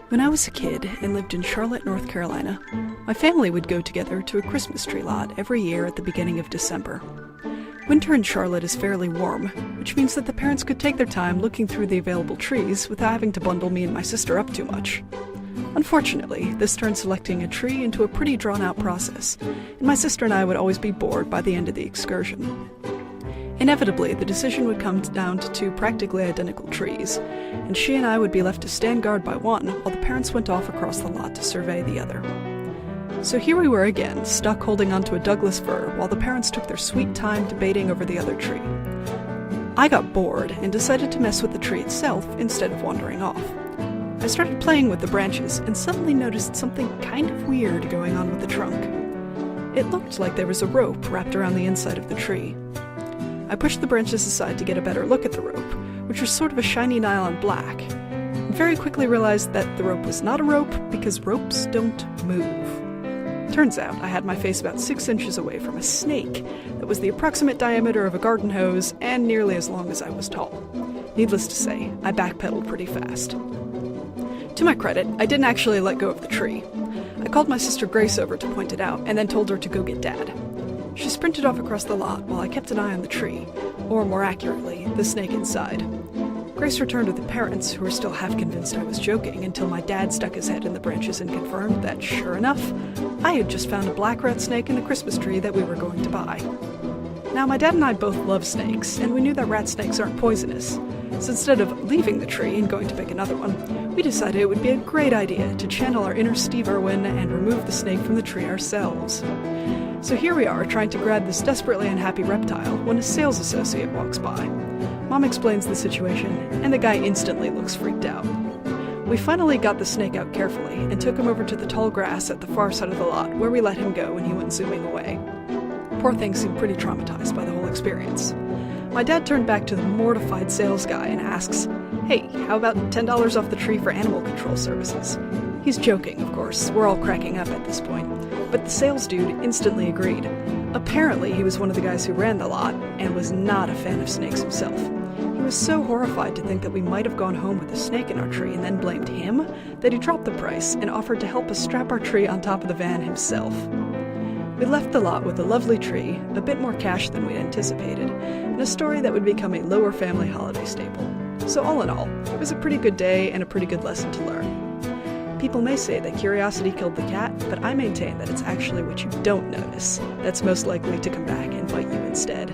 When I was a kid and lived in Charlotte, North Carolina, my family would go together to a Christmas tree lot every year at the beginning of December. Winter in Charlotte is fairly warm, which means that the parents could take their time looking through the available trees without having to bundle me and my sister up too much. Unfortunately, this turned selecting a tree into a pretty drawn-out process, and my sister and I would always be bored by the end of the excursion. Inevitably, the decision would come down to two practically identical trees, and she and I would be left to stand guard by one while the parents went off across the lot to survey the other. So here we were again, stuck holding onto a Douglas fir while the parents took their sweet time debating over the other tree. I got bored and decided to mess with the tree itself instead of wandering off. I started playing with the branches and suddenly noticed something kind of weird going on with the trunk. It looked like there was a rope wrapped around the inside of the tree. I pushed the branches aside to get a better look at the rope, which was sort of a shiny nylon black, and very quickly realized that the rope was not a rope because ropes don't move. Turns out I had my face about 6 inches away from a snake that was the approximate diameter of a garden hose and nearly as long as I was tall. Needless to say, I backpedaled pretty fast. To my credit, I didn't actually let go of the tree. I called my sister Grace over to point it out and then told her to go get Dad. She sprinted off across the lot while I kept an eye on the tree, or more accurately, the snake inside. Grace returned with the parents, who were still half convinced I was joking, until my dad stuck his head in the branches and confirmed that, sure enough, I had just found a black rat snake in the Christmas tree that we were going to buy. Now, my dad and I both love snakes, and we knew that rat snakes aren't poisonous, so instead of leaving the tree and going to pick another one, we decided it would be a great idea to channel our inner Steve Irwin and remove the snake from the tree ourselves. So here we are, trying to grab this desperately unhappy reptile when a sales associate walks by. Mom explains the situation, and the guy instantly looks freaked out. We finally got the snake out carefully and took him over to the tall grass at the far side of the lot, where we let him go when he went zooming away. Poor thing seemed pretty traumatized by the whole experience. My dad turned back to the mortified sales guy and asks, "Hey, how about $10 off the tree for animal control services?" He's joking, of course, we're all cracking up at this point, but the sales dude instantly agreed. Apparently he was one of the guys who ran the lot, and was not a fan of snakes himself. He was so horrified to think that we might have gone home with a snake in our tree and then blamed him, that he dropped the price and offered to help us strap our tree on top of the van himself. We left the lot with a lovely tree, a bit more cash than we'd anticipated, and a story that would become a lower family holiday staple. So all in all, it was a pretty good day and a pretty good lesson to learn. People may say that curiosity killed the cat, but I maintain that it's actually what you don't notice that's most likely to come back and bite you instead.